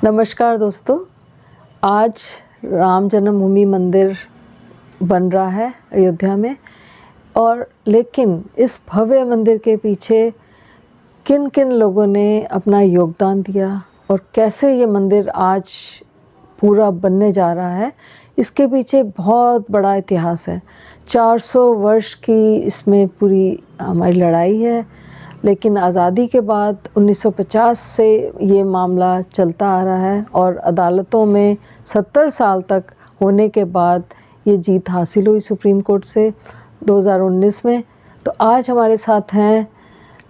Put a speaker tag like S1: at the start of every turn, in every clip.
S1: नमस्कार दोस्तों, आज राम जन्मभूमि मंदिर बन रहा है अयोध्या में। और लेकिन इस भव्य मंदिर के पीछे किन किन लोगों ने अपना योगदान दिया और कैसे ये मंदिर आज पूरा बनने जा रहा है, इसके पीछे बहुत बड़ा इतिहास है। 400 वर्ष की इसमें पूरी हमारी लड़ाई है। लेकिन आज़ादी के बाद 1950 से ये मामला चलता आ रहा है और अदालतों में 70 साल तक होने के बाद ये जीत हासिल हुई सुप्रीम कोर्ट से 2019 में। तो आज हमारे साथ हैं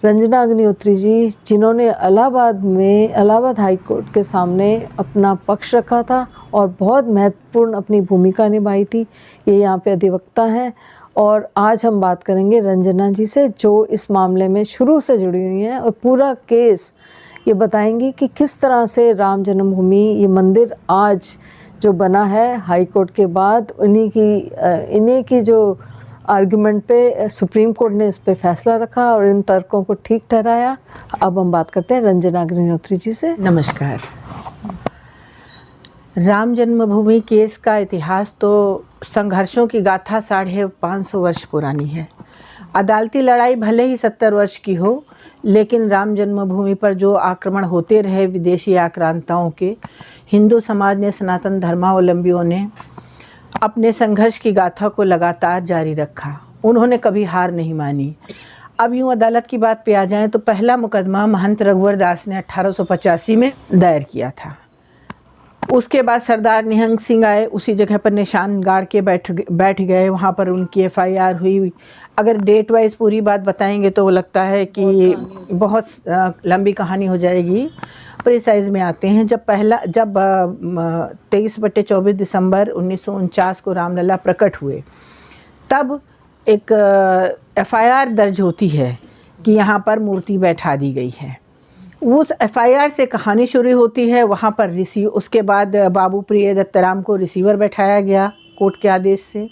S1: रंजना अग्निहोत्री जी, जिन्होंने इलाहाबाद हाई कोर्ट के सामने अपना पक्ष रखा था और बहुत महत्वपूर्ण अपनी भूमिका निभाई थी। ये यहाँ पे अधिवक्ता हैं और आज हम बात करेंगे रंजना जी से, जो इस मामले में शुरू से जुड़ी हुई हैं और पूरा केस ये बताएंगी कि किस तरह से राम जन्मभूमि ये मंदिर आज जो बना है हाई कोर्ट के बाद, इन्हीं की जो आर्गुमेंट पे सुप्रीम कोर्ट ने इस पे फैसला रखा और इन तर्कों को ठीक ठहराया। अब हम बात करते हैं रंजना अग्निहोत्री जी से।
S2: नमस्कार। राम जन्मभूमि केस का इतिहास तो संघर्षों की गाथा 550 वर्ष पुरानी है। अदालती लड़ाई भले ही 70 वर्ष की हो, लेकिन राम जन्मभूमि पर जो आक्रमण होते रहे विदेशी आक्रांताओं के, हिंदू समाज ने, सनातन धर्मावलंबियों ने अपने संघर्ष की गाथा को लगातार जारी रखा। उन्होंने कभी हार नहीं मानी। अब यूँ अदालत की बात पे आ जाएं तो पहला मुकदमा महंत रघुवर दास ने 1885 में दायर किया था। उसके बाद सरदार निहंग सिंह आए, उसी जगह पर निशान गाड़ के बैठ गए। वहाँ पर उनकी FIR हुई। अगर डेट वाइज पूरी बात बताएंगे तो वो लगता है कि बहुत लंबी कहानी हो जाएगी। प्रिसाइज में आते हैं। जब 23/24 दिसंबर 1949 को रामलला प्रकट हुए, तब एक FIR दर्ज होती है कि यहाँ पर मूर्ति बैठा दी गई है। उस FIR से कहानी शुरू होती है। वहाँ पर उसके बाद बाबू प्रिय दत्तराम को रिसीवर बैठाया गया कोर्ट के आदेश से।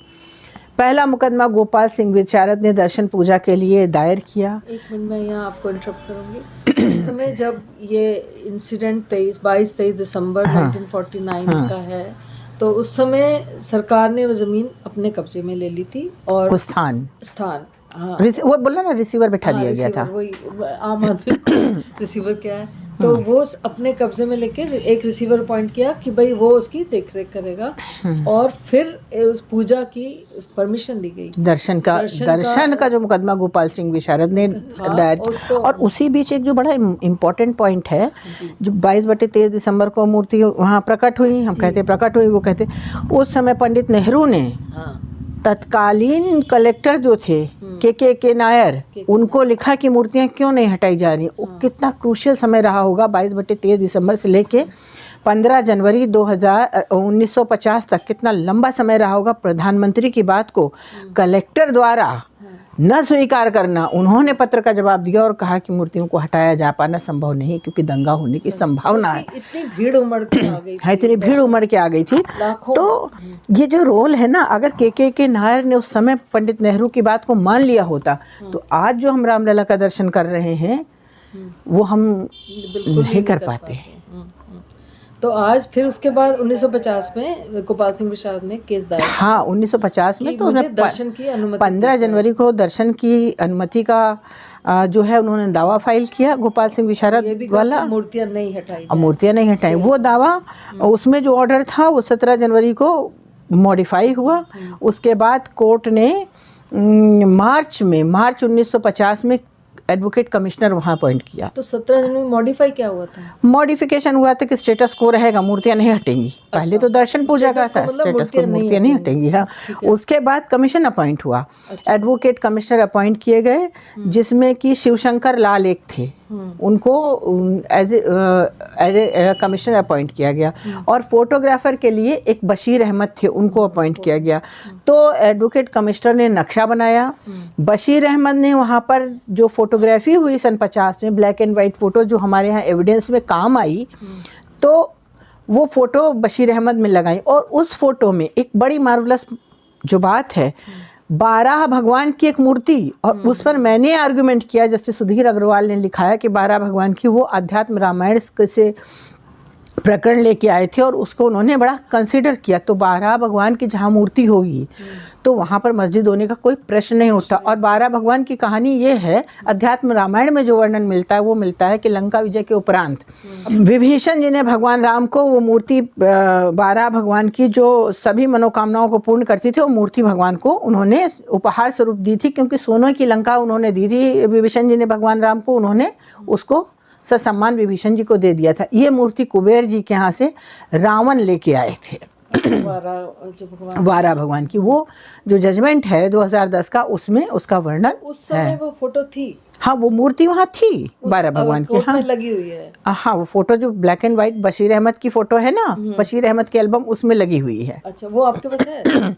S2: पहला मुकदमा गोपाल सिंह विशारद ने दर्शन पूजा के लिए दायर किया।
S1: एक मिनट में यहाँ आपको इंटरप्ट करूँगी। इस समय जब ये इंसिडेंट 22-23 दिसंबर 1949 का है, तो उस समय सरकार ने वो ज़मीन अपने कब्जे में ले ली थी और
S2: स्थान
S1: हाँ,
S2: वो बोला ना, रिसीवर बैठा दिया गया था।
S1: वही आम आदमी को रिसीवर क्या है, तो वो अपने कब्जे में लेके एक रिसीवर अपॉइंट किया कि भाई वो उसकी देखरेख करेगा। और फिर उस पूजा की परमिशन दी गई।
S2: दर्शन का जो मुकदमा गोपाल सिंह विशारद ने दायर। और उसी बीच एक जो बड़ा इम्पोर्टेंट पॉइंट है, जो 22/23 दिसंबर को मूर्ति वहाँ प्रकट हुई, हम कहते प्रकट हुई, वो कहते उस समय पंडित नेहरू ने तत्कालीन कलेक्टर जो थे के नायर, उनको लिखा कि मूर्तियां क्यों नहीं हटाई जा रही। वो कितना क्रूशियल समय रहा होगा। 22/23 दिसंबर से लेके 15 जनवरी 1950 तक कितना लंबा समय रहा होगा। प्रधानमंत्री की बात को कलेक्टर द्वारा न स्वीकार करना, उन्होंने पत्र का जवाब दिया और कहा कि मूर्तियों को हटाया जा पाना संभव नहीं, क्योंकि दंगा होने की संभावना है।
S1: इतनी भीड़ उमड़ के आ गई थी।
S2: इतनी भीड़ उमड़ के आ गई थी। तो ये जो रोल है ना, अगर के नायर ने उस समय पंडित नेहरू की बात को मान लिया होता, तो आज जो हम रामलला का दर्शन कर रहे हैं वो हम नहीं कर पाते।
S1: तो आज फिर उसके बाद 1950 में गोपाल सिंह विशारद ने केस दायर।
S2: हाँ, 1950 में तो उसमें
S1: दर्शन की अनुमति
S2: 15 जनवरी को दर्शन की अनुमति का जो है उन्होंने दावा फाइल किया गोपाल सिंह विशारद वाला।
S1: मूर्तियां नहीं हटाई।
S2: वो दावा, उसमें जो ऑर्डर था वो 17 जनवरी को मॉडिफाई हुआ। उसके बाद कोर्ट ने मार्च 1950 में एडवोकेट कमिश्नर वहाँ अपॉइंट किया।
S1: तो 17 जनवरी मॉडिफाई क्या हुआ था?
S2: मॉडिफिकेशन हुआ था कि स्टेटस को रहेगा, मूर्तियां नहीं हटेंगी। पहले तो दर्शन पूजा का था, स्टेटस को मूर्तियां नहीं हटेंगी। हाँ, उसके बाद कमीशन अपॉइंट हुआ। एडवोकेट कमिश्नर अपॉइंट किए गए, जिसमें कि शिवशंकर लाल एक थे, उनको एज ए कमिश्नर अपॉइंट किया गया। और फोटोग्राफर के लिए एक बशीर अहमद थे, उनको अपॉइंट किया गया। तो एडवोकेट कमिश्नर ने नक्शा बनाया। बशीर अहमद ने वहाँ पर जो फोटोग्राफी हुई सन 50 में, ब्लैक एंड वाइट फोटो जो हमारे यहाँ एविडेंस में काम आई, तो वो फोटो बशीर अहमद में लगाई। और उस फोटो में एक बड़ी मार्वलस जो बात है, 12 भगवान की एक मूर्ति, और उस पर मैंने आर्गुमेंट किया, जैसे सुधीर अग्रवाल ने लिखा है कि 12 भगवान की वो अध्यात्म रामायण से प्रकरण लेके आए थे और उसको उन्होंने बड़ा कंसिडर किया। तो 12 भगवान की जहाँ मूर्ति होगी तो वहाँ पर मस्जिद होने का कोई प्रश्न नहीं उठता। और 12 भगवान की कहानी ये है, अध्यात्म रामायण में जो वर्णन मिलता है वो मिलता है कि लंका विजय के उपरांत विभीषण जी ने भगवान राम को वो मूर्ति 12 भगवान की जो सभी मनोकामनाओं को पूर्ण करती थी, वो मूर्ति भगवान को उन्होंने उपहार स्वरूप दी थी, क्योंकि सोने की लंका उन्होंने दी थी विभीषण जी ने भगवान राम को, उन्होंने उसको ससम्मान विभीषण जी को दे दिया था। ये मूर्ति कुबेर जी के यहाँ से रावण लेके आए थे। 12 भगवान की वो जो जजमेंट है 2010 का, उसमें उसका वर्णन
S1: उस समय वो फोटो थी।
S2: हाँ, वो मूर्ति वहाँ थी 12 भगवान की। हाँ
S1: लगी हुई है।
S2: हाँ, वो फोटो जो black and white Bashir Ahmed की फोटो है ना, बशीर अहमद की एल्बम, उसमें लगी हुई है।
S1: अच्छा, वो आपके पास है?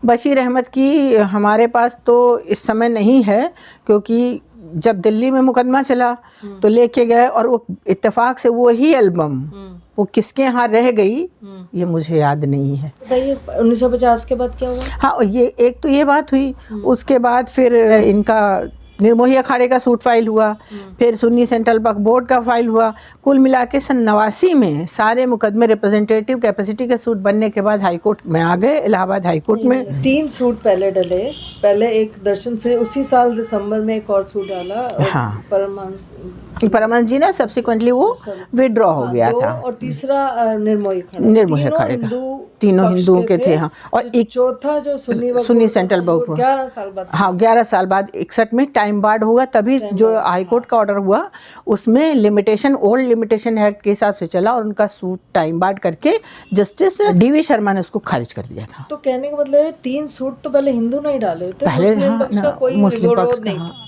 S2: बशीर अहमद की हमारे पास तो इस समय नहीं है, क्योंकि जब दिल्ली में मुकदमा चला तो लेके गए और वो इत्तेफाक से वो ही एल्बम वो किसके यहाँ रह गई ये मुझे याद नहीं है।
S1: बताइए 1950 के बाद क्या हुआ?
S2: हाँ, ये एक तो ये बात हुई। उसके बाद फिर इनका निर्मोही अखाड़े का सूट फाइल हुआ, फिर सुन्नी सेंट्रल वक्फ बोर्ड का फाइल हुआ। कुल मिला के सन 89 में सारे मुकदमे रिप्रेजेंटेटिव कैपेसिटी के सूट बनने के बाद हाई कोर्ट में आ गए, इलाहाबाद हाई कोर्ट में।
S1: 3 सूट पहले डले, पहले एक दर्शन, फिर उसी साल दिसंबर में एक और सूट डाला।
S2: हाँ,
S1: परमांश
S2: जी ने सब्सिक्वेंटली वो विड्रॉ हो गया था।
S1: और तीसरा निर्मोही
S2: अखाड़े का, तीनों हिंदुओं के थे। हाँ, और एक
S1: चौथा जो
S2: सुन्नी सेंट्रल वक्फ,
S1: 11 साल बाद।
S2: हाँ, 11 साल बाद 61 में टाइम बार्ड होगा, तभी जो हाई कोर्ट का ऑर्डर हुआ उसमें लिमिटेशन, ओल्ड लिमिटेशन एक्ट के हिसाब से चला और उनका सूट टाइम बार्ड करके जस्टिस डीवी शर्मा ने उसको खारिज कर दिया था।
S1: तो कहने का मतलब है 3 सूट तो पहले हिंदू नहीं डाले थे,
S2: पहले
S1: मुस्लिम पक्ष का कोई विरोध नहीं था।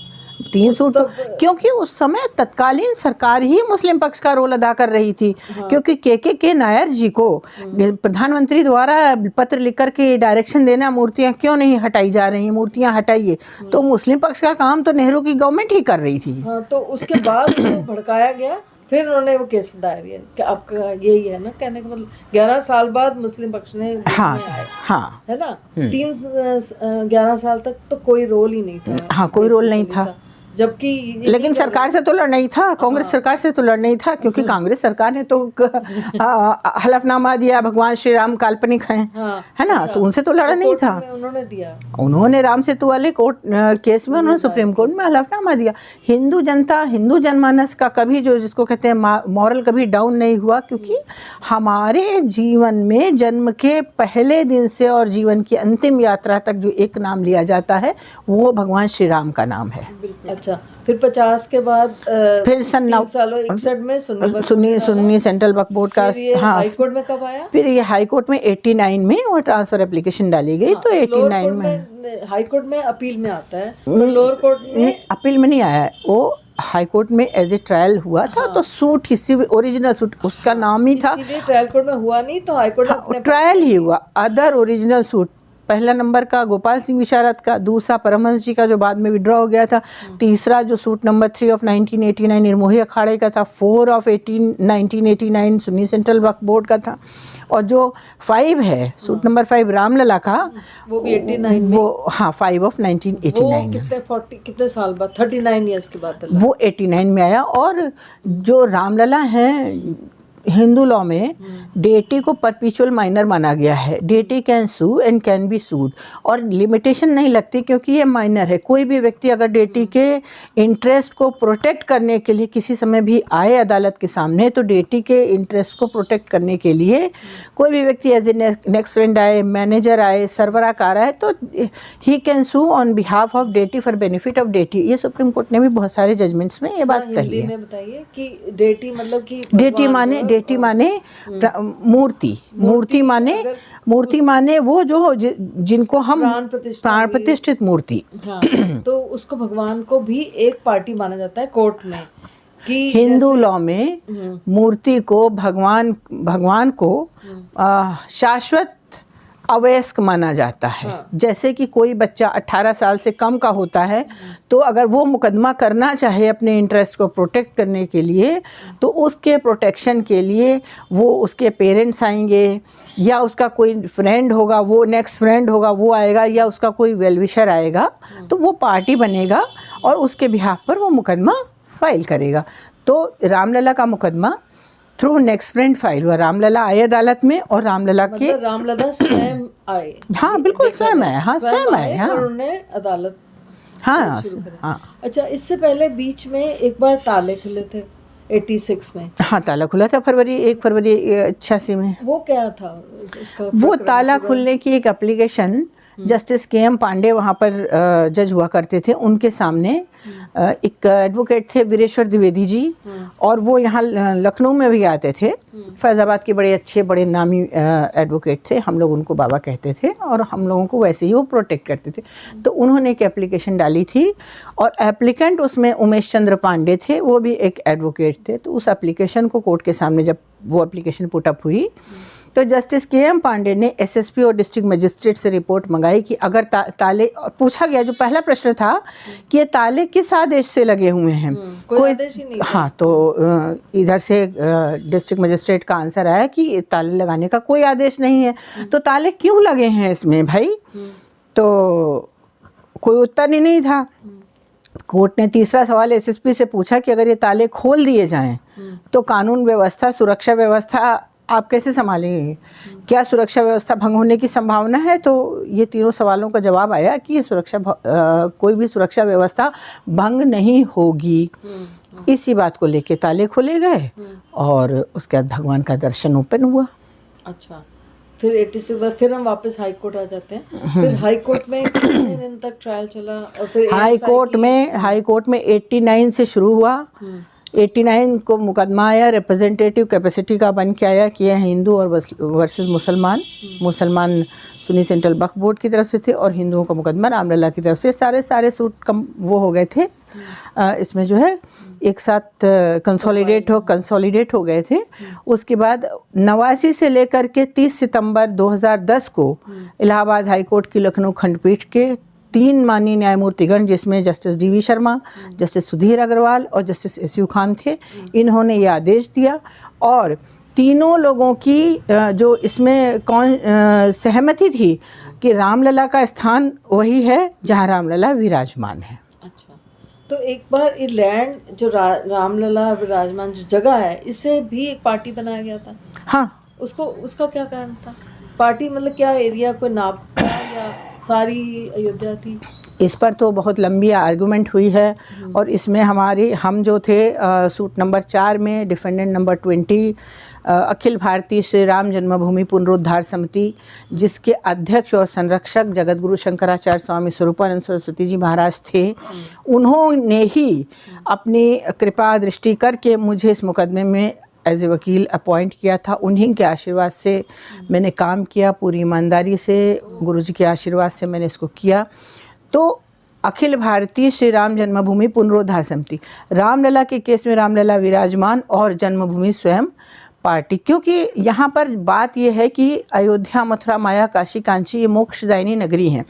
S2: 3 सूट, क्योंकि उस समय तत्कालीन सरकार ही मुस्लिम पक्ष का रोल अदा कर रही थी। हाँ। क्योंकि के नायर जी को प्रधानमंत्री द्वारा पत्र लिख कर के डायरेक्शन देना, मूर्तियां क्यों नहीं हटाई जा रही, मूर्तियां हटाइए, तो मुस्लिम पक्ष का काम तो नेहरू की गवर्नमेंट ही कर रही थी।
S1: हाँ, तो उसके बाद भड़काया गया, फिर उन्होंने वो केस दायर किया कि आपका यही है ना, कहने का मतलब 11 साल बाद मुस्लिम पक्ष ने
S2: हाँ, हाँ,
S1: है ना। 11 साल तक तो कोई रोल ही नहीं था।
S2: हाँ, कोई रोल नहीं था,
S1: जबकि
S2: लेकिन सरकार से तो लड़ना ही था, कांग्रेस सरकार से तो लड़ना ही था, क्योंकि कांग्रेस सरकार ने तो हलफनामा दिया भगवान श्री राम काल्पनिक हैं, है ना। तो उनसे तो लड़ा नहीं था।
S1: उन्होंने दिया,
S2: उन्होंने राम सेतु वाले कोर्ट केस में उन्होंने सुप्रीम कोर्ट में हलफनामा दिया। हिंदू जनता, हिंदू जनमानस का कभी जो जिसको कहते हैं मॉरल कभी डाउन नहीं हुआ, क्योंकि हमारे जीवन में जन्म के पहले दिन से और जीवन की अंतिम यात्रा तक जो एक नाम लिया जाता है वो भगवान श्री राम का नाम है।
S1: अच्छा, फिर 50 के बाद
S2: फिर सन
S1: 61 में
S2: सुन्नी सेंट्रल वक्फ बोर्ड का, हाँ,
S1: हाई कोर्ट में कब आया?
S2: फिर ये हाई कोर्ट में 89 में वो ट्रांसफर एप्लीकेशन डाली गई। तो 89 में
S1: हाई कोर्ट में अपील में आता है, लोअर कोर्ट में
S2: अपील में नहीं आया, वो हाई कोर्ट में एज ए ट्रायल हुआ था। तो सूट किसी ओरिजिनल सूट उसका नाम ही था,
S1: ट्रायल कोर्ट में हुआ नहीं तो हाई कोर्ट में
S2: ट्रायल ही हुआ। अदर ओरिजिनल सूट, पहला नंबर का गोपाल सिंह विशारद का, दूसरा परमहंस जी का जो बाद में विड्रॉ हो गया था, तीसरा जो सूट नंबर 3 ऑफ 1989 निर्मोही अखाड़े का था, 4 of 1989 Sunni central Waqf board का था, और जो 5 है सूट नंबर 5 रामलला का,
S1: वो भी 89 में,
S2: वो हाँ 5 ऑफ 1989
S1: कितने साल बाद, 39 ईयर्स के बाद
S2: वो 89 में आया। और जो रामलला है हिंदू लॉ में डेटी को परपिचुअल माइनर माना गया है। Deity can sue and can be sued, और लिमिटेशन नहीं लगती क्योंकि ये माइनर है। कोई भी व्यक्ति अगर डेटी के इंटरेस्ट को प्रोटेक्ट करने के लिए किसी समय भी आए अदालत के सामने, तो डेटी के इंटरेस्ट को प्रोटेक्ट करने के लिए कोई भी व्यक्ति एज ए नेक्स्ट फ्रेंड आए, मैनेजर आए, सरवराकार आए, तो ही can sue on behalf of deity for benefit of deity. ये सुप्रीम कोर्ट ने भी बहुत सारे जजमेंट्स में ये बात कही है।
S1: बताइए कि डेटी मतलब कि
S2: डेटी माने मूर्ति, मूर्ति माने वो जो जिनको हम प्राण प्रतिष्ठित मूर्ति।
S1: हाँ, तो उसको भगवान को भी एक पार्टी माना जाता है कोर्ट में, कि
S2: हिंदू लॉ में मूर्ति को भगवान को शाश्वत अवयस्क माना जाता है। हाँ। जैसे कि कोई बच्चा 18 साल से कम का होता है, तो अगर वो मुकदमा करना चाहे अपने इंटरेस्ट को प्रोटेक्ट करने के लिए, तो उसके प्रोटेक्शन के लिए वो उसके पेरेंट्स आएंगे, या उसका कोई फ्रेंड होगा, वो नेक्स्ट फ्रेंड होगा वो आएगा, या उसका कोई वेलविशर आएगा, तो वो पार्टी बनेगा और उसके बिहाफ पर वो मुकदमा फाइल करेगा। तो रामलला का मुकदमा थ्रू नेक्स्ट फ्रेंड फाइल हुआ। रामलला आए अदालत में और रामलला के
S1: मतलब रामलला स्वयं आए।
S2: हाँ बिल्कुल स्वयं आए, हाँ स्वयं आए, हाँ
S1: और उन्होंने अदालत
S2: हाँ
S1: शुरू करी।
S2: हाँ
S1: अच्छा, इससे पहले बीच में एक बार ताले खुले थे 86 में।
S2: हाँ ताला खुला था 1 फरवरी 86 में।
S1: वो क्या था उसका?
S2: वो ताला खुलने की एक एप्लीकेशन जस्टिस के.एम. पांडे वहाँ पर जज हुआ करते थे, उनके सामने एक एडवोकेट थे वीरेश्वर द्विवेदी जी, और वो यहाँ लखनऊ में भी आते थे। फैज़ाबाद के बड़े अच्छे बड़े नामी एडवोकेट थे, हम लोग उनको बाबा कहते थे और हम लोगों को वैसे ही वो प्रोटेक्ट करते थे। तो उन्होंने एक एप्लीकेशन डाली थी और एप्लीकेंट उसमें उमेश चंद्र पांडे थे, वो भी एक एडवोकेट थे। तो उस एप्लीकेशन को कोर्ट के सामने जब वो एप्लीकेशन पुटअप हुई तो जस्टिस के.एम. पांडे ने एसएसपी और डिस्ट्रिक्ट मजिस्ट्रेट से रिपोर्ट मंगाई कि अगर ताले, और पूछा गया, जो पहला प्रश्न था कि ये ताले किस आदेश से लगे हुए हैं,
S1: कोई आदेश ही नहीं।
S2: हाँ, तो इधर से डिस्ट्रिक्ट मजिस्ट्रेट का आंसर आया कि ताले लगाने का कोई आदेश नहीं है, तो ताले क्यों लगे हैं इसमें भाई? तो कोई उत्तर ही नहीं था। कोर्ट ने तीसरा सवाल एसएसपी से पूछा कि अगर ये ताले खोल दिए जाएं तो कानून व्यवस्था, सुरक्षा व्यवस्था आप कैसे संभालेंगे? क्या सुरक्षा व्यवस्था भंग होने की संभावना है? तो ये तीनों सवालों का जवाब आया कि ये कोई भी सुरक्षा व्यवस्था भंग नहीं होगी। इसी बात को लेके ताले खोले गए और उसके बाद भगवान का दर्शन ओपन हुआ।
S1: अच्छा, फिर 86 बाद फिर हम वापस हाई कोर्ट आ जाते हैं। फिर हाई कोर्ट में कितने दिन तक ट्रायल चला? और फिर
S2: हाई कोर्ट में 89 से शुरू हुआ। 89 को मुकदमा आया, रिप्रेजेंटेटिव कैपेसिटी का बन के आया कि यह हिंदू और वर्सेस मुसलमान सुन्नी सेंट्रल वक्फ बोर्ड की तरफ से थे और हिंदुओं का मुकदमा रामलला की तरफ से। सारे सूट कम वो हो गए थे, इसमें जो है एक साथ कंसोलिडेट हो गए थे। उसके बाद 89 से लेकर के 30 सितंबर 2010 को इलाहाबाद हाई कोर्ट की लखनऊ खंडपीठ के 3 माननीय न्यायमूर्तिगण, जिसमें justice D V. Sharma, justice Sudhir Agarwal और जस्टिस एस.यू. खान थे, इन्होंने ये आदेश दिया और तीनों लोगों की जो इसमें सहमति थी कि रामलला का स्थान वही है जहाँ रामलला विराजमान है।
S1: अच्छा, तो एक बार ये लैंड जो रामलला विराजमान जो जगह है, इसे भी एक पार्टी बनाया गया था।
S2: हाँ,
S1: उसका क्या कारण था? पार्टी मतलब क्या एरिया को नाप या सारी अयोध्या थी?
S2: इस पर तो बहुत लंबी आर्गुमेंट हुई है और इसमें हम जो थे सूट नंबर 4 में डिफेंडेंट नंबर 20 अखिल भारतीय श्री राम जन्मभूमि पुनरुद्धार समिति, जिसके अध्यक्ष और संरक्षक जगतगुरु शंकराचार्य स्वामी स्वरूपानंद सरस्वती जी महाराज थे, उन्होंने ही अपनी कृपा दृष्टि करके मुझे इस मुकदमे में एज ए वकील अपॉइंट किया था। उन्हीं के आशीर्वाद से मैंने काम किया, पूरी ईमानदारी से, गुरुजी के आशीर्वाद से मैंने इसको किया। तो अखिल भारतीय श्री राम जन्मभूमि पुनरुद्धार समिति, रामलला के केस में रामलला विराजमान और जन्मभूमि स्वयं पार्टी, क्योंकि यहाँ पर बात यह है कि अयोध्या, मथुरा, माया, काशी, कांची ये मोक्षदायिनी नगरी हैं।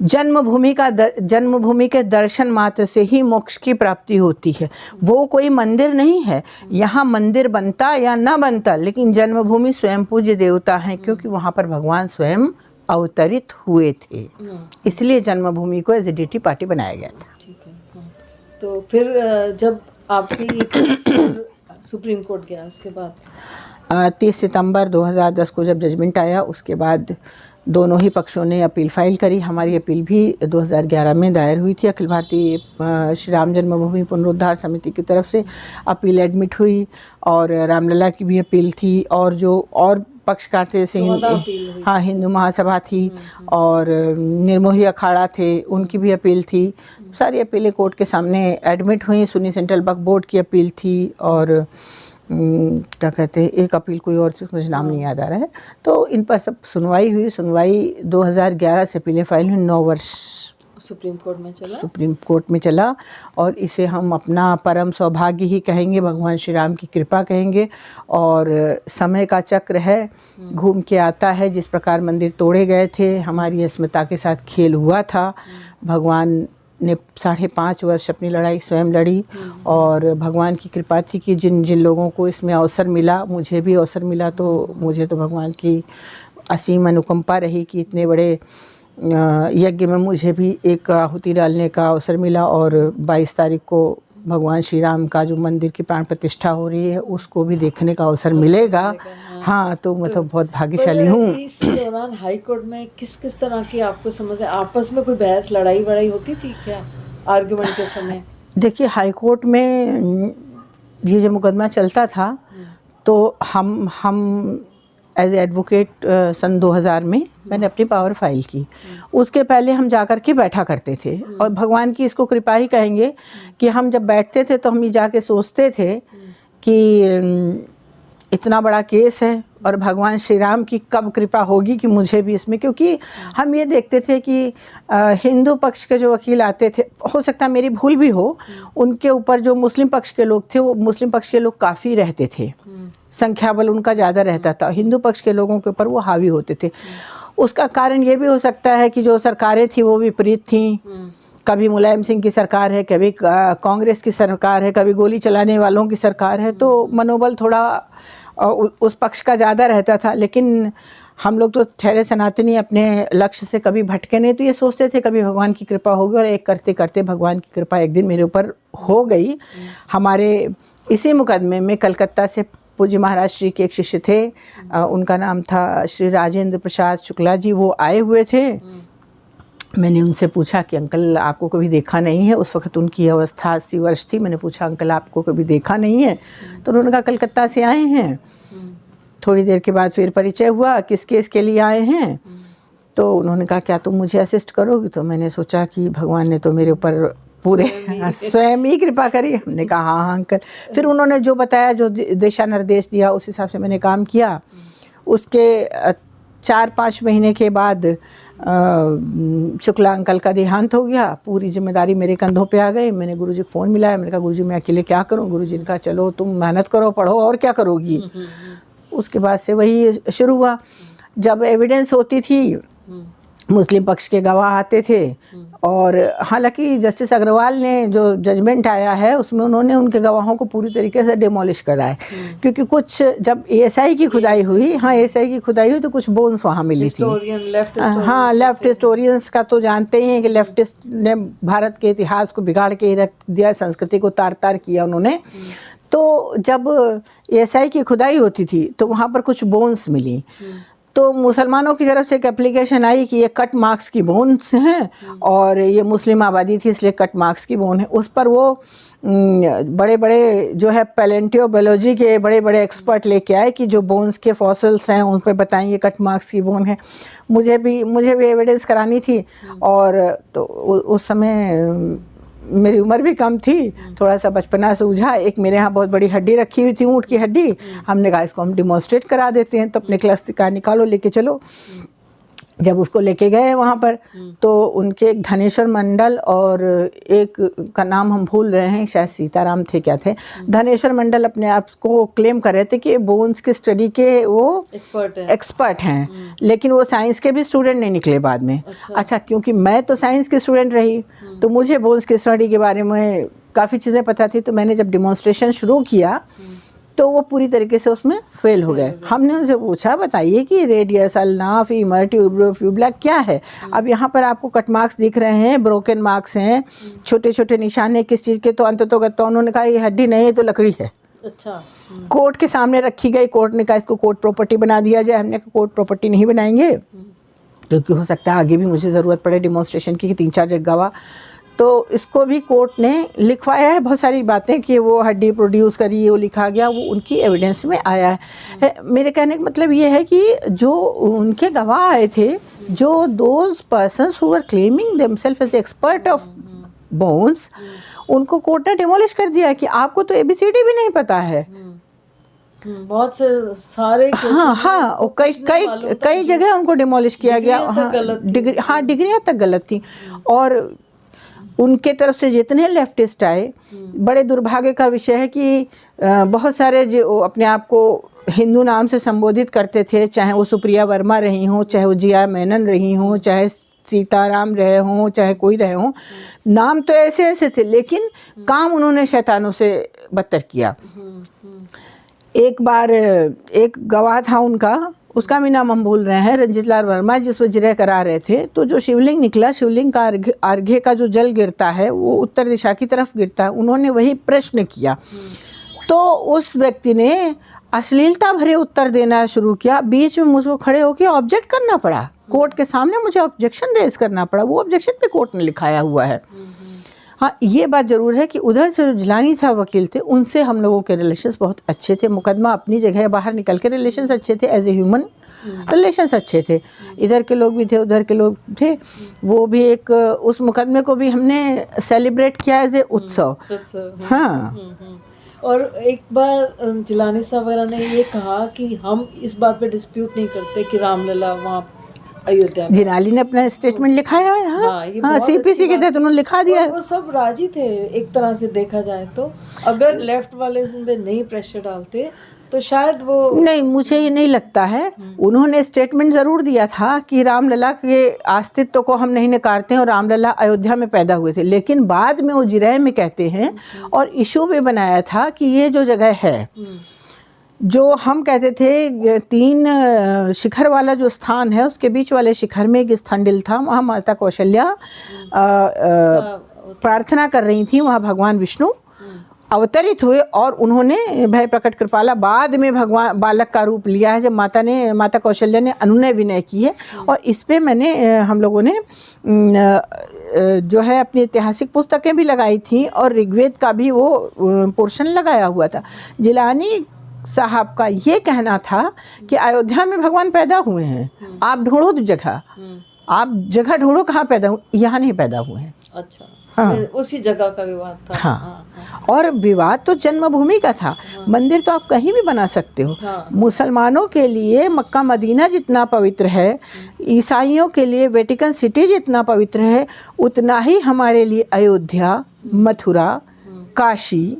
S2: जन्मभूमि के दर्शन मात्र से ही मोक्ष की प्राप्ति होती है। वो कोई मंदिर नहीं है, यहाँ मंदिर बनता या ना बनता, लेकिन जन्मभूमि स्वयं पूज्य देवता है, क्योंकि वहाँ पर भगवान स्वयं अवतरित हुए थे, इसलिए जन्मभूमि को एसडीटी पार्टी बनाया गया था।
S1: ठीक है, हाँ। तो फिर जब आपकी सुप्रीम कोर्ट गया, उसके बाद
S2: 30 सितंबर 2010 को जब जजमेंट आया, उसके बाद दोनों ही पक्षों ने अपील फाइल करी। हमारी अपील भी 2011 में दायर हुई थी। अखिल भारतीय श्री राम जन्मभूमि पुनरुद्धार समिति की तरफ से अपील एडमिट हुई और रामलला की भी अपील थी, और जो और पक्षकार थे जैसे हिंदू महासभा थी और निर्मोही अखाड़ा थे, उनकी भी अपील थी। सारी अपीलें कोर्ट के सामने एडमिट हुई। सुन्नी सेंट्रल वक्फ बोर्ड की अपील थी और क्या कहते हैं, एक अपील कोई और मुझे नाम नहीं याद आ रहा है। तो इन पर सब सुनवाई हुई। सुनवाई 2011 से अपीलें फाइल हुई, 9 वर्ष
S1: सुप्रीम कोर्ट में चला और इसे हम अपना परम सौभाग्य ही कहेंगे, भगवान श्री राम की कृपा कहेंगे। और समय का चक्र है, घूम के आता है। जिस प्रकार मंदिर तोड़े गए थे, हमारी अस्मिता के साथ खेल हुआ था। भगवान ने 5.5 वर्ष अपनी लड़ाई स्वयं लड़ी और भगवान की कृपा थी कि जिन जिन लोगों को इसमें अवसर मिला, मुझे भी अवसर मिला, तो मुझे तो भगवान की असीम अनुकंपा रही कि इतने बड़े यज्ञ में मुझे भी एक आहुति डालने का अवसर मिला। और 22 तारीख को
S2: भगवान श्री राम का जो मंदिर की प्राण प्रतिष्ठा हो रही है उसको भी देखने का अवसर मिलेगा। हाँ, तो मैं तो बहुत भाग्यशाली हूँ।
S1: इस दौरान हाई कोर्ट में किस किस तरह की आपको समझ है, आपस में कोई बहस लड़ाई वड़ाई होती थी क्या आर्गुमेंट के समय?
S2: देखिए, हाई कोर्ट में ये जो मुकदमा चलता था तो हम एज एडवोकेट सन 2000 में मैंने अपनी पावर फाइल की। उसके पहले हम जा कर के बैठा करते थे, और भगवान की इसको कृपा ही कहेंगे कि हम जब बैठते थे तो हम ये जाके सोचते थे कि इतना बड़ा केस है और भगवान श्री राम की कब कृपा होगी कि मुझे भी इसमें, क्योंकि हम ये देखते थे कि हिंदू पक्ष के जो वकील आते थे, हो सकता है मेरी भूल भी हो, उनके ऊपर जो मुस्लिम पक्ष के लोग थे वो मुस्लिम पक्ष के लोग काफ़ी रहते थे, संख्या बल उनका ज़्यादा रहता था, हिंदू पक्ष के लोगों के ऊपर वो हावी होते थे। उसका कारण ये भी हो सकता है कि जो सरकारें थी वो विपरीत थीं, कभी मुलायम सिंह की सरकार है, कभी कांग्रेस की सरकार है, कभी गोली चलाने वालों की सरकार है, तो मनोबल थोड़ा उस पक्ष का ज़्यादा रहता था। लेकिन हम लोग तो ठहरे सनातनी, अपने लक्ष्य से कभी भटके नहीं, तो ये सोचते थे कभी भगवान की कृपा होगी, और एक करते करते भगवान की कृपा एक दिन मेरे ऊपर हो गई। हमारे इसी मुकदमे में कलकत्ता से पूज्य महाराज श्री के एक शिष्य थे, उनका नाम था श्री राजेंद्र प्रसाद शुक्ला जी, वो आए हुए थे। मैंने उनसे पूछा कि अंकल आपको कभी देखा नहीं है, उस वक्त उनकी अवस्था 80 वर्ष थी। मैंने पूछा अंकल आपको कभी देखा नहीं है, तो उन्होंने कहा कलकत्ता से आए हैं। थोड़ी देर के बाद फिर परिचय हुआ, किस केस के लिए आए हैं, तो उन्होंने कहा क्या तुम मुझे असिस्ट करोगी? तो मैंने सोचा कि भगवान ने तो मेरे ऊपर पूरे स्वयं ही कृपा करी। हमने कहा हाँ अंकल। फिर उन्होंने जो बताया, जो दिशा निर्देश दिया, उस हिसाब से मैंने काम किया। उसके 4-5 महीने के बाद शुक्ला अंकल का देहांत हो गया। पूरी जिम्मेदारी मेरे कंधों पे आ गई। मैंने गुरुजी को फ़ोन मिलाया, मैंने कहा गुरुजी मैं अकेले क्या करूं? गुरुजी ने कहा चलो तुम मेहनत करो, पढ़ो, और क्या करोगी। उसके बाद से वही शुरू हुआ। जब एविडेंस होती थी, मुस्लिम पक्ष के गवाह आते थे, और हालांकि जस्टिस अग्रवाल ने जो जजमेंट आया है उसमें उन्होंने उनके गवाहों को पूरी तरीके से डिमोलिश करा है, क्योंकि कुछ जब एएसआई की खुदाई हुई, हाँ एएसआई की खुदाई हुई, तो कुछ बोन्स वहाँ मिली थी। हाँ, लेफ्ट हिस्टोरियंस का तो जानते ही हैं कि लेफ्टिस्ट ने भारत के इतिहास को बिगाड़ के रख दिया, संस्कृति को तार तार किया उन्होंने। तो जब एएसआई की खुदाई होती थी तो वहाँ पर कुछ बोन्स मिली, तो मुसलमानों की तरफ से एक एप्लीकेशन आई कि ये कट मार्क्स की बोन्स हैं, और ये मुस्लिम आबादी थी इसलिए कट मार्क्स की बोन है। उस पर वो बड़े बड़े जो है पैलेंटियोबायोलॉजी के बड़े बड़े एक्सपर्ट लेके आए कि जो बोन्स के फॉसिल्स हैं उन पर बताएं ये कट मार्क्स की बोन है। मुझे भी एविडेंस करानी थी, और तो उस समय मेरी उम्र भी कम थी, थोड़ा सा बचपना से उलझा। एक मेरे यहाँ बहुत बड़ी हड्डी रखी हुई थी, ऊँट की हड्डी। हमने कहा इसको हम डिमॉन्स्ट्रेट करा देते हैं, तो अपने क्लास का निकालो, लेके चलो। जब उसको लेके गए वहाँ पर, तो उनके एक धनेश्वर मंडल और एक का नाम हम भूल रहे हैं, शायद सीताराम थे क्या थे, धनेश्वर मंडल अपने आप को क्लेम कर रहे थे कि बोन्स की स्टडी के वो एक्सपर्ट हैं, लेकिन वो साइंस के भी स्टूडेंट नहीं निकले बाद में। अच्छा, क्योंकि मैं तो साइंस की स्टूडेंट रही, तो मुझे बोन्स की स्टडी के बारे में काफ़ी चीज़ें पता थी। तो मैंने जब डिमॉन्स्ट्रेशन शुरू किया तो वो पूरी तरीके से उसमें फेल हो गए। हमने उनसे पूछा बताइए कि रेडियस, अल्ना, फीमर, ट्यूबुलर क्या है? अब यहाँ पर आपको कट मार्क्स दिख रहे हैं, ब्रोकन मार्क्स हैं, छोटे छोटे निशान है किस चीज़ के? तो अंततोगत उन्होंने कहा ये हड्डी नहीं है तो लकड़ी है। अच्छा। कोर्ट के सामने रखी गई, कोर्ट ने कहा इसको कोर्ट प्रॉपर्टी बना दिया जाए। हमने कहा कोर्ट प्रॉपर्टी नहीं बनाएंगे, क्योंकि हो सकता है आगे भी मुझे ज़रूरत पड़े डिमॉन्स्ट्रेशन की, 3-4 जगह गवाह। तो इसको भी कोर्ट ने लिखवाया है बहुत सारी बातें कि वो हड्डी प्रोड्यूस करी, वो लिखा गया, वो उनकी एविडेंस में आया है। मेरे कहने का मतलब ये है कि जो उनके गवाह आए थे, जो those persons who were claiming themselves as expert of bones, उनको कोर्ट ने डिमोलिश कर दिया कि आपको तो ABCD भी नहीं पता है।
S1: बहुत से सारे
S2: हाँ, कई जगह उनको डिमोलिश किया गया। डिग्रियाँ तक गलत थी। और उनके तरफ से जितने लेफ्टिस्ट आए, बड़े दुर्भाग्य का विषय है कि बहुत सारे जो अपने आप को हिंदू नाम से संबोधित करते थे, चाहे वो सुप्रिया वर्मा रही हों, चाहे वो जिया मेनन रही हों, चाहे सीताराम रहे हों, चाहे कोई रहे हों, नाम तो ऐसे ऐसे थे, लेकिन काम उन्होंने शैतानों से बदतर किया। एक बार एक गवाह था उनका, उसका भी नाम हम भूल रहे हैं, रंजीत लाल वर्मा, जिसमें जिरह करा रहे थे। तो जो शिवलिंग निकला, शिवलिंग का अर्घ्य का जो जल गिरता है वो उत्तर दिशा की तरफ गिरता है। उन्होंने वही प्रश्न किया, तो उस व्यक्ति ने अश्लीलता भरे उत्तर देना शुरू किया। बीच में मुझको खड़े होकर ऑब्जेक्ट करना पड़ा, कोर्ट के सामने मुझे ऑब्जेक्शन रेज करना पड़ा। वो ऑब्जेक्शन पे कोर्ट ने लिखाया हुआ है। हाँ, ये बात ज़रूर है कि उधर से जो जिलानी साहब वकील थे, उनसे हम लोगों के रिलेशंस बहुत अच्छे थे। मुकदमा अपनी जगह, बाहर निकल के रिलेशंस अच्छे थे, एज ए ह्यूमन रिलेशंस अच्छे थे। इधर के लोग भी थे, उधर के लोग थे। वो भी एक, उस मुकदमे को भी हमने सेलिब्रेट किया एज ए उत्सव। हाँ।
S1: और एक बार जिलानी साहब वगैरह ने ये कहा कि हम इस बात पे डिस्प्यूट नहीं करते कि रामलला वहाँ अयोध्या में।
S2: जिनाली ने अपना स्टेटमेंट लिखाया है। हाँ, सीपीसी के तहत उन्होंने लिखा दिया है।
S1: वो सब राजी थे एक तरह से देखा जाए तो। अगर लेफ्ट वाले पे नहीं प्रेशर डालते तो शायद वो
S2: नहीं, मुझे ये नहीं लगता है। उन्होंने स्टेटमेंट ज़रूर दिया था कि रामलला के अस्तित्व को हम नहीं नकारते हैं और रामलला अयोध्या में पैदा हुए थे, लेकिन बाद में वो जिरह में कहते हैं और इशू भी बनाया था कि ये जो जगह है, जो हम कहते थे 3 शिखर वाला जो स्थान है, उसके बीच वाले शिखर में एक स्थंडिल था। वहाँ माता कौशल्या प्रार्थना कर रही थी। वहाँ भगवान विष्णु अवतरित हुए और उन्होंने भय प्रकट कृपाला बाद में भगवान बालक का रूप लिया है, जब माता कौशल्या ने अनुनय विनय की है। और इस पे मैंने हम लोगों ने जो है अपनी ऐतिहासिक पुस्तकें भी लगाई थी और ऋग्वेद का भी वो पोर्शन लगाया हुआ था। जिलानी साहब का ये कहना था कि अयोध्या में भगवान पैदा हुए हैं, आप ढूंढो तो जगह, आप जगह ढूंढो कहाँ पैदा हुए, यहाँ नहीं पैदा हुए हैं।
S1: अच्छा, हाँ। उसी जगह का विवाद था।
S2: हाँ। और विवाद तो जन्मभूमि का था। मंदिर तो आप कहीं भी बना सकते हो। मुसलमानों के लिए मक्का मदीना जितना पवित्र है, ईसाइयों के लिए वेटिकन सिटी जितना पवित्र है, उतना ही हमारे लिए अयोध्या, मथुरा, काशी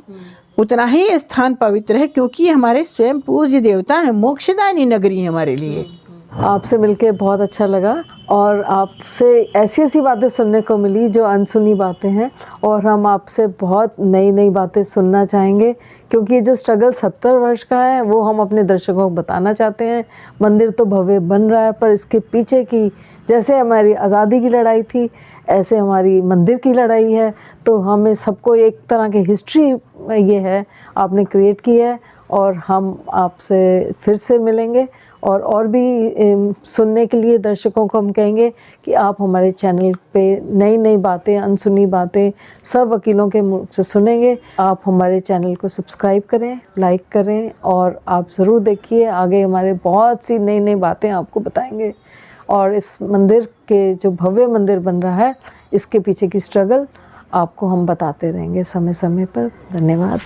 S2: उतना ही स्थान पवित्र है, क्योंकि हमारे स्वयं पूज्य देवता हैं, मोक्षदायिनी नगरी है हमारे लिए।
S1: आपसे मिलके बहुत अच्छा लगा और आपसे ऐसी ऐसी बातें सुनने को मिली जो अनसुनी बातें हैं, और हम आपसे बहुत नई नई बातें सुनना चाहेंगे, क्योंकि ये जो स्ट्रगल 70 वर्ष का है वो हम अपने दर्शकों को बताना चाहते हैं। मंदिर तो भव्य बन रहा है, पर इसके पीछे की, जैसे हमारी आज़ादी की लड़ाई थी, ऐसे हमारी मंदिर की लड़ाई है। तो हमें सबको एक तरह की हिस्ट्री ये है आपने क्रिएट की है, और हम आपसे फिर से मिलेंगे। और भी सुनने के लिए दर्शकों को हम कहेंगे कि आप हमारे चैनल पे नई नई बातें, अनसुनी बातें सब वकीलों के मुँह से सुनेंगे। आप हमारे चैनल को सब्सक्राइब करें, लाइक करें, और आप ज़रूर देखिए, आगे हमारे बहुत सी नई नई बातें आपको बताएंगे। और इस मंदिर के, जो भव्य मंदिर बन रहा है, इसके पीछे की स्ट्रगल आपको हम बताते रहेंगे समय समय पर। धन्यवाद।